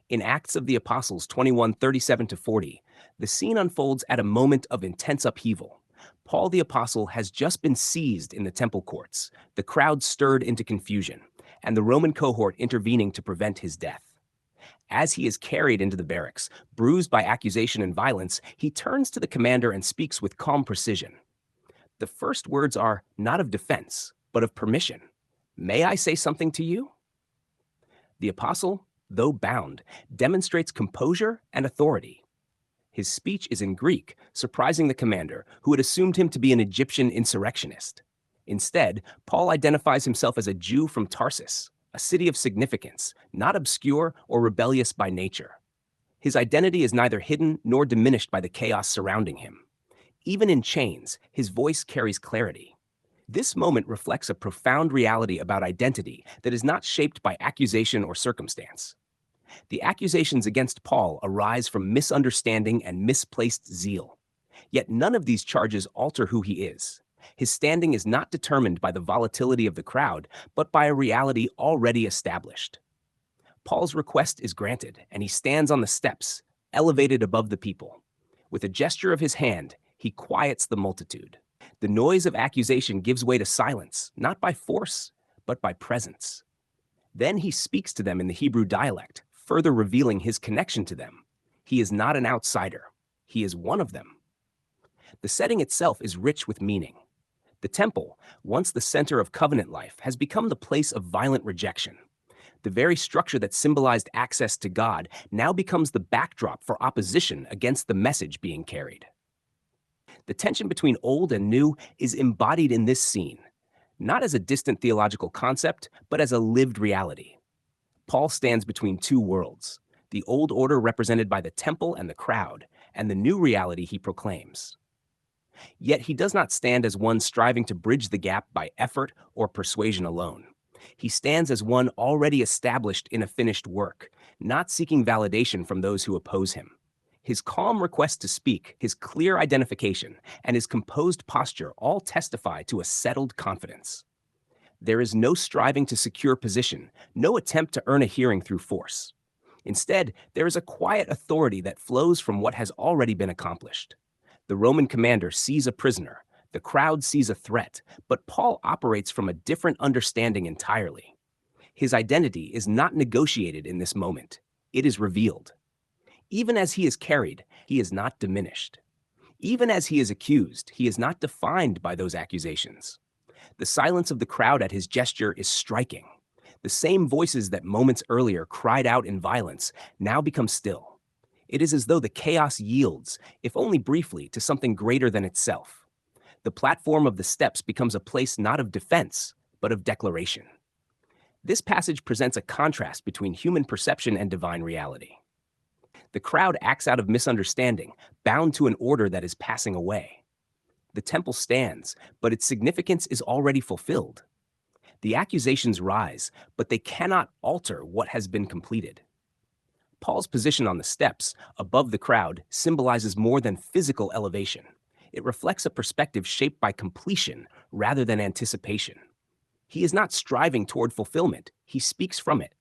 In Acts of the Apostles 21:37 to 40, the scene unfolds at a moment of intense upheaval. Paul the Apostle has just been seized in the temple courts, the crowd stirred into confusion, and the Roman cohort intervening to prevent his death. As he is carried into the barracks, bruised by accusation and violence, he turns to the commander and speaks with calm precision. The first words are not of defense, but of permission. May I say something to you? The apostle, though bound, demonstrates composure and authority. His speech is in Greek, surprising the commander, who had assumed him to be an Egyptian insurrectionist. Instead, Paul identifies himself as a Jew from Tarsus, a city of significance, not obscure or rebellious by nature. His identity is neither hidden nor diminished by the chaos surrounding him. Even in chains, his voice carries clarity. This moment reflects a profound reality about identity that is not shaped by accusation or circumstance. The accusations against Paul arise from misunderstanding and misplaced zeal. Yet none of these charges alter who he is. His standing is not determined by the volatility of the crowd, but by a reality already established. Paul's request is granted, and he stands on the steps, elevated above the people. With a gesture of his hand, he quiets the multitude. The noise of accusation gives way to silence, not by force, but by presence. Then he speaks to them in the Hebrew dialect, further revealing his connection to them. He is not an outsider. He is one of them. The setting itself is rich with meaning. The temple, once the center of covenant life, has become the place of violent rejection. The very structure that symbolized access to God now becomes the backdrop for opposition against the message being carried. The tension between old and new is embodied in this scene, not as a distant theological concept, but as a lived reality. Paul stands between two worlds, the old order represented by the temple and the crowd, and the new reality he proclaims. Yet he does not stand as one striving to bridge the gap by effort or persuasion alone. He stands as one already established in a finished work, not seeking validation from those who oppose him. His calm request to speak, his clear identification, and his composed posture all testify to a settled confidence. There is no striving to secure position, no attempt to earn a hearing through force. Instead, there is a quiet authority that flows from what has already been accomplished. The Roman commander sees a prisoner, the crowd sees a threat, but Paul operates from a different understanding entirely. His identity is not negotiated in this moment, it is revealed. Even as he is carried, he is not diminished. Even as he is accused, he is not defined by those accusations. The silence of the crowd at his gesture is striking. The same voices that moments earlier cried out in violence now become still. It is as though the chaos yields, if only briefly, to something greater than itself. The platform of the steps becomes a place not of defense, but of declaration. This passage presents a contrast between human perception and divine reality. The crowd acts out of misunderstanding, bound to an order that is passing away. The temple stands, but its significance is already fulfilled. The accusations rise, but they cannot alter what has been completed. Paul's position on the steps, above the crowd, symbolizes more than physical elevation. It reflects a perspective shaped by completion rather than anticipation. He is not striving toward fulfillment, he speaks from it.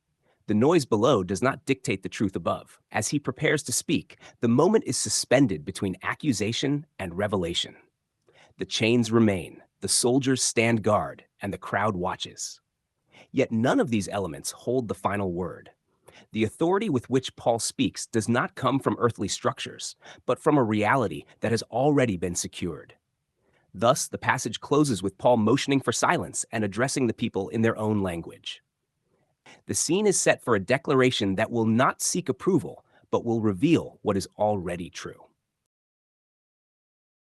The noise below does not dictate the truth above. As he prepares to speak, the moment is suspended between accusation and revelation. The chains remain, the soldiers stand guard, and the crowd watches. Yet none of these elements hold the final word. The authority with which Paul speaks does not come from earthly structures, but from a reality that has already been secured. Thus, the passage closes with Paul motioning for silence and addressing the people in their own language. The scene is set for a declaration that will not seek approval, but will reveal what is already true.